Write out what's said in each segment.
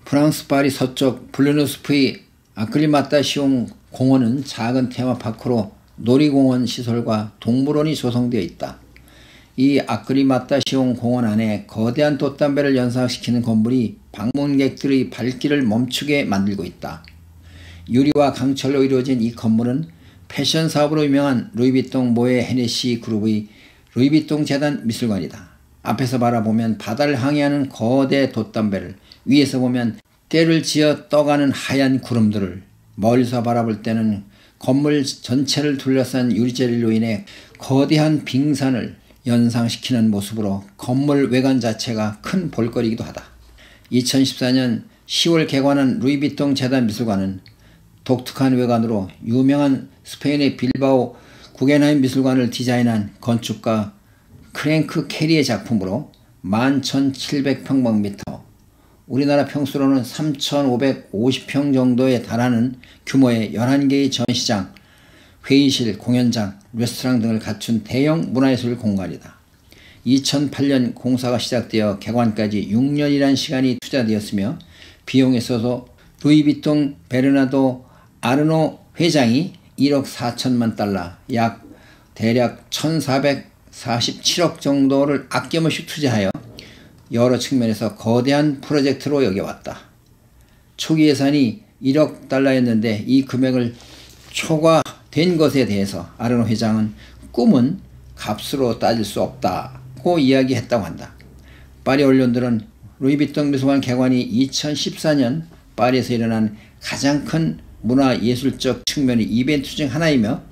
프랑스 파리 서쪽 블르누스프의 아크리마타시옹 공원은 작은 테마파크로 놀이공원 시설과 동물원이 조성되어 있다. 이 아크리마타시옹 공원 안에 거대한 돛담배를 연상시키는 건물이 방문객들의 발길을 멈추게 만들고 있다. 유리와 강철로 이루어진 이 건물은 패션 사업으로 유명한 루이비통 모에 헤네시 그룹의 루이비통 재단 미술관이다. 앞에서 바라보면 바다를 항해하는 거대 돛담배를, 위에서 보면 때를 지어 떠가는 하얀 구름들을, 멀리서 바라볼 때는 건물 전체를 둘러싼 유리젤리로 인해 거대한 빙산을 연상시키는 모습으로 건물 외관 자체가 큰 볼거리이기도 하다. 2014년 10월 개관한 루이비통 재단 미술관은 독특한 외관으로 유명한 스페인의 빌바오 구겐하임 미술관을 디자인한 건축가 프랭크 캐리의 작품으로 11,700평방미터, 우리나라 평수로는 3,550평 정도에 달하는 규모의 11개의 전시장, 회의실, 공연장, 레스토랑 등을 갖춘 대형 문화예술 공간이다. 2008년 공사가 시작되어 개관까지 6년이라는 시간이 투자되었으며 비용에서도 루이비통 베르나도 아르노 회장이 1억 4천만 달러, 대략 1,447억 정도를 아낌없이 투자하여 여러 측면에서 거대한 프로젝트로 여겨왔다. 초기 예산이 1억 달러였는데 이 금액을 초과된 것에 대해서 아르노 회장은 꿈은 값으로 따질 수 없다고 이야기했다고 한다. 파리 언론들은 루이비통 미술관 개관이 2014년 파리에서 일어난 가장 큰 문화예술적 측면의 이벤트 중 하나이며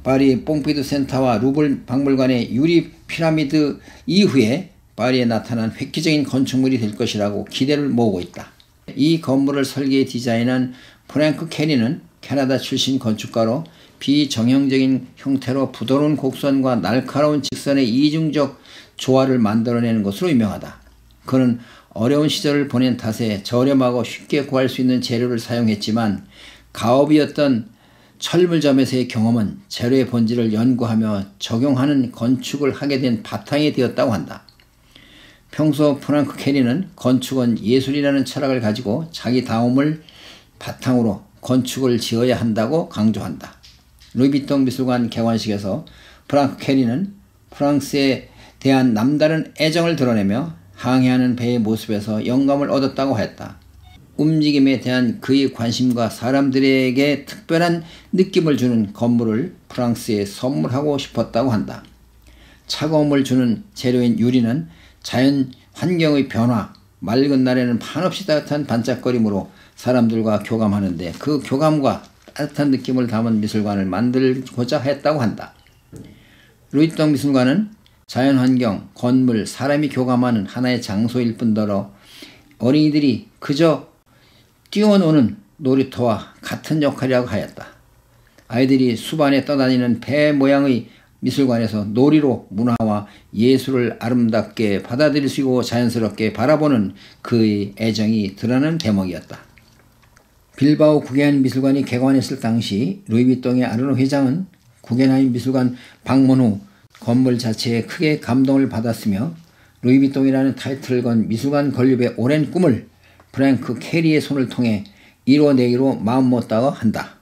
파리 뽕피두 센터와 루블 박물관의 유리 피라미드 이후에 파리에 나타난 획기적인 건축물이 될 것이라고 기대를 모으고 있다. 이 건물을 설계 디자인한 프랭크 캐리는 캐나다 출신 건축가로 비정형적인 형태로 부드러운 곡선과 날카로운 직선의 이중적 조화를 만들어내는 것으로 유명하다. 그는 어려운 시절을 보낸 탓에 저렴하고 쉽게 구할 수 있는 재료를 사용했지만 가업이었던 철물점에서의 경험은 재료의 본질을 연구하며 적용하는 건축을 하게 된 바탕이 되었다고 한다. 평소 프랑크 캐리는 건축은 예술이라는 철학을 가지고 자기 다움을 바탕으로 건축을 지어야 한다고 강조한다. 루이비통 미술관 개관식에서 프랑크 캐리는 프랑스에 대한 남다른 애정을 드러내며 항해하는 배의 모습에서 영감을 얻었다고 했다. 움직임에 대한 그의 관심과 사람들에게 특별한 느낌을 주는 건물을 프랑스에 선물하고 싶었다고 한다. 차가움을 주는 재료인 유리는 자연 환경의 변화, 맑은 날에는 한없이 따뜻한 반짝거림으로 사람들과 교감하는데 그 교감과 따뜻한 느낌을 담은 미술관을 만들고자 했다고 한다. 루이비통 미술관은 자연환경, 건물, 사람이 교감하는 하나의 장소일 뿐더러 어린이들이 그저 뛰어노는 놀이터와 같은 역할이라고 하였다. 아이들이 수반에 떠다니는 배 모양의 미술관에서 놀이로 문화와 예술을 아름답게 받아들이시고 자연스럽게 바라보는 그의 애정이 드러나는 대목이었다. 빌바오 구겐하임 미술관이 개관했을 당시 루이비통의 아르노 회장은 구겐하임 미술관 방문 후 건물 자체에 크게 감동을 받았으며 루이비통이라는 타이틀을 건 미술관 건립의 오랜 꿈을 프랭크 캐리의 손을 통해 이뤄내기로 마음먹었다고 한다.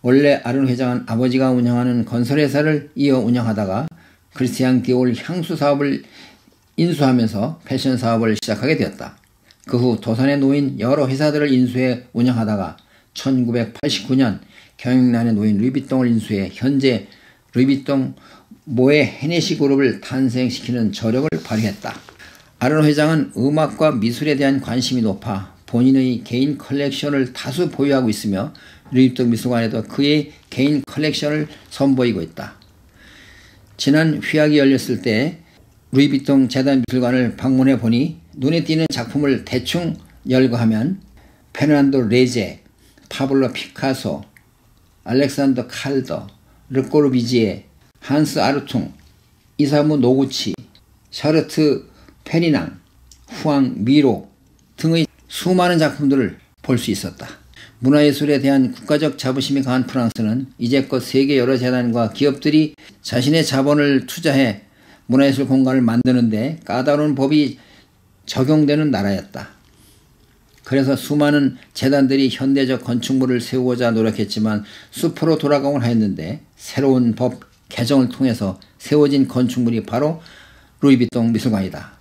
원래 아르노 회장은 아버지가 운영하는 건설회사를 이어 운영하다가 크리스티앙 디올 향수 사업을 인수하면서 패션 사업을 시작하게 되었다. 그 후 도산에 놓인 여러 회사들을 인수해 운영하다가 1989년 경영난에 놓인 루이비통을 인수해 현재 루이비통 모에 헤네시 그룹을 탄생시키는 저력을 발휘했다. 아르노 회장은 음악과 미술에 대한 관심이 높아 본인의 개인 컬렉션을 다수 보유하고 있으며 루이비통 미술관에도 그의 개인 컬렉션을 선보이고 있다. 지난 휘약이 열렸을 때 루이비통 재단 미술관을 방문해 보니 눈에 띄는 작품을 대충 열거하면 페르난도 레제, 파블로 피카소, 알렉산더 칼더, 르꼬르비지에, 한스 아르퉁, 이사무 노구치, 샤르트 페리낭, 후앙 미로 등의 수많은 작품들을 볼 수 있었다. 문화예술에 대한 국가적 자부심이 강한 프랑스는 이제껏 세계 여러 재단과 기업들이 자신의 자본을 투자해 문화예술 공간을 만드는데 까다로운 법이 적용되는 나라였다. 그래서 수많은 재단들이 현대적 건축물을 세우고자 노력했지만 숲으로 돌아가곤 하였는데 새로운 법 개정을 통해서 세워진 건축물이 바로 루이비통 미술관이다.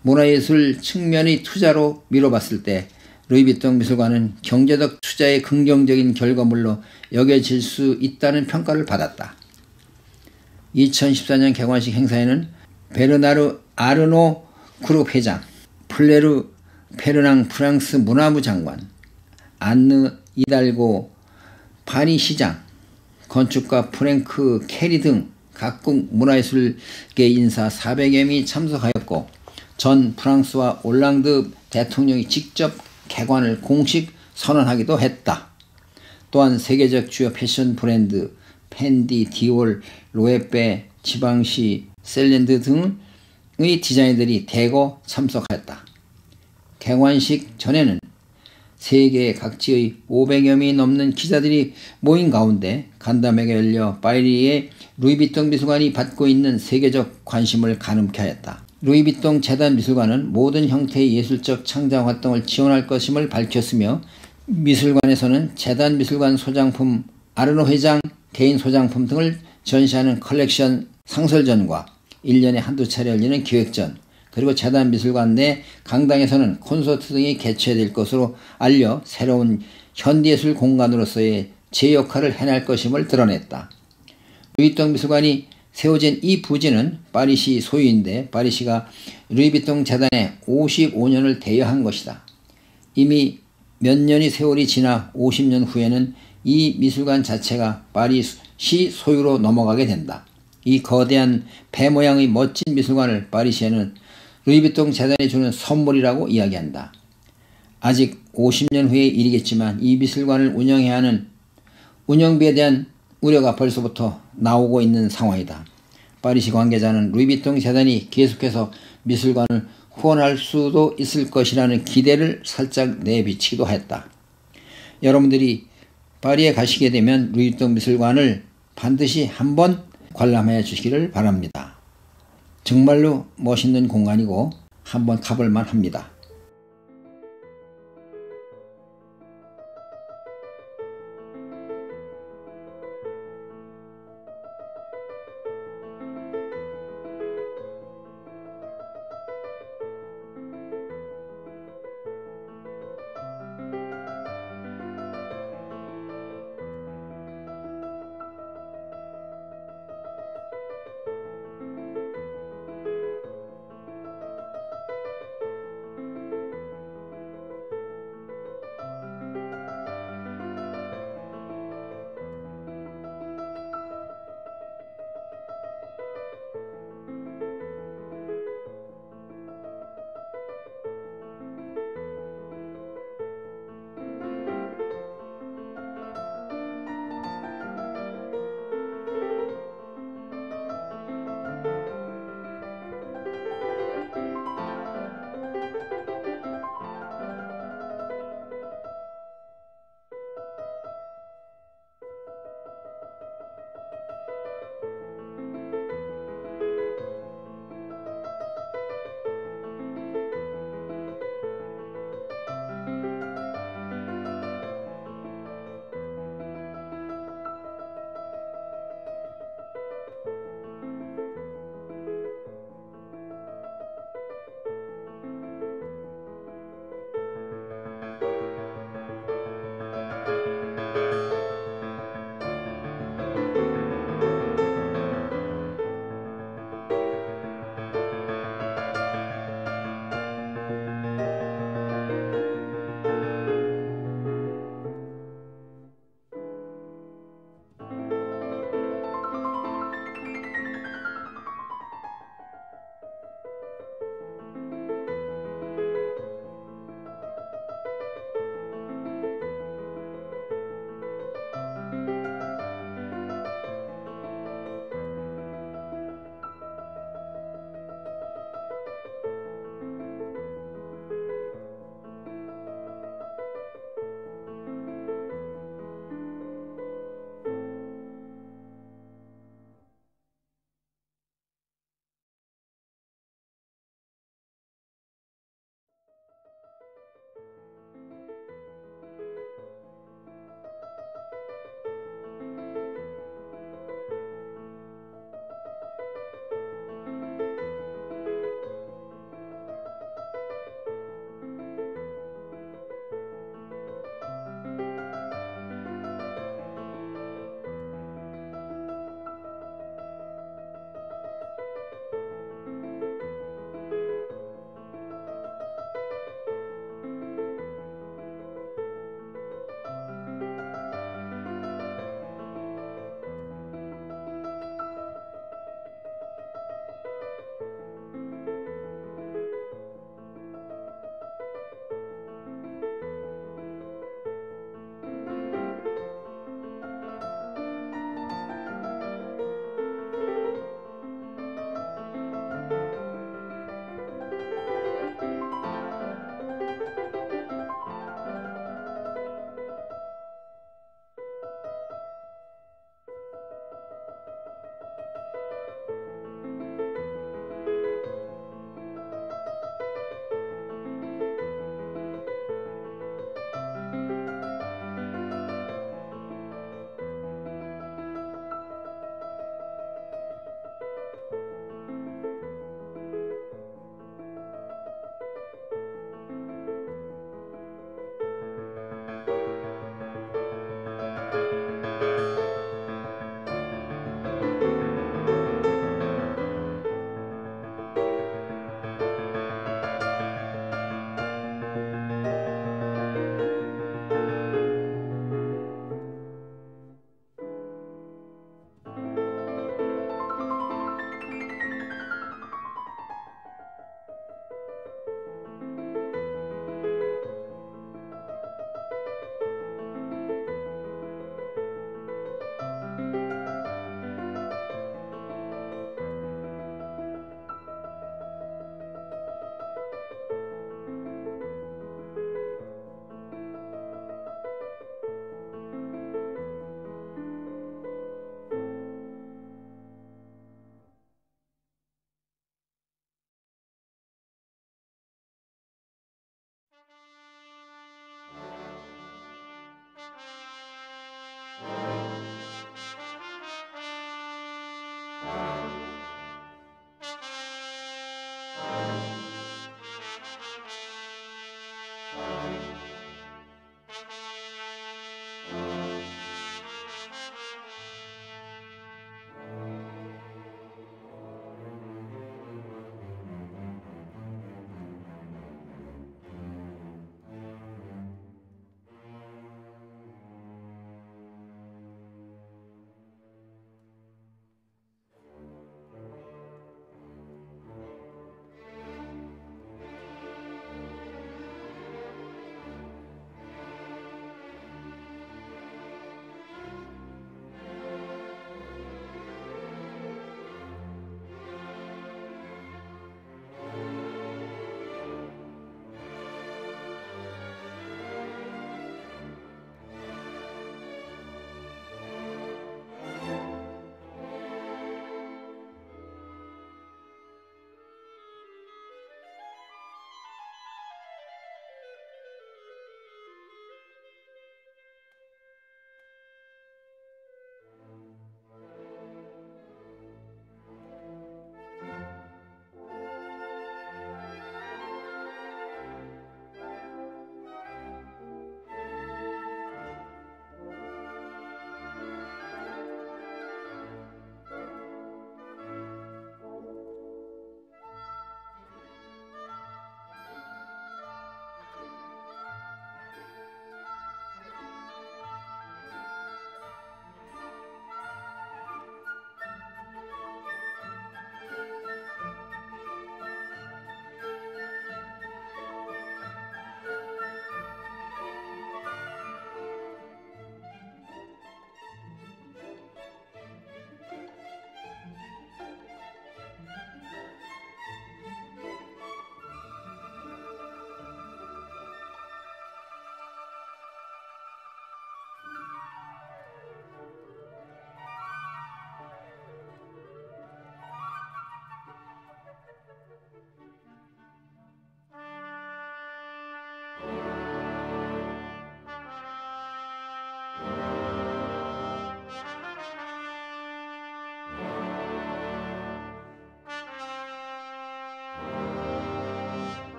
문화예술 측면의 투자로 미뤄봤을 때 루이비통 미술관은 경제적 투자의 긍정적인 결과물로 여겨질 수 있다는 평가를 받았다. 2014년 개관식 행사에는 베르나르 아르노 그룹 회장, 플레르 페르낭 프랑스 문화부 장관, 안느 이달고 파리 시장, 건축가 프랭크 캐리 등 각국 문화예술계 인사 400여 명이 참석하였고 전 프랑스와 올랑드 대통령이 직접 개관을 공식 선언하기도 했다. 또한 세계적 주요 패션 브랜드 펜디, 디올, 로에베, 지방시, 셀렌드 등의 디자이너들이 대거 참석하였다. 개관식 전에는 세계 각지의 500여 명이 넘는 기자들이 모인 가운데 간담회가 열려 파리의 루이비통 미술관이 받고 있는 세계적 관심을 가늠케 하였다. 루이비통 재단 미술관은 모든 형태의 예술적 창작 활동을 지원할 것임을 밝혔으며 미술관에서는 재단 미술관 소장품, 아르노 회장 개인 소장품 등을 전시하는 컬렉션 상설전과 1년에 한두 차례 열리는 기획전, 그리고 재단 미술관 내 강당에서는 콘서트 등이 개최될 것으로 알려 새로운 현대예술 공간으로서의 제 역할을 해낼 것임을 드러냈다. 루이비통 미술관이 세워진 이 부지는 파리시 소유인데 파리시가 루이비통 재단에 55년을 대여한 것이다. 이미 몇 년의 세월이 지나 50년 후에는 이 미술관 자체가 파리시 소유로 넘어가게 된다. 이 거대한 배 모양의 멋진 미술관을 파리시에는 루이비통 재단이 주는 선물이라고 이야기한다. 아직 50년 후의 일이겠지만 이 미술관을 운영해야 하는 운영비에 대한 우려가 벌써부터 나오고 있는 상황이다. 파리시 관계자는 루이비통 재단이 계속해서 미술관을 후원할 수도 있을 것이라는 기대를 살짝 내비치기도 했다. 여러분들이 파리에 가시게 되면 루이비통 미술관을 반드시 한번 관람해 주시기를 바랍니다. 정말로 멋있는 공간이고 한번 가볼만 합니다.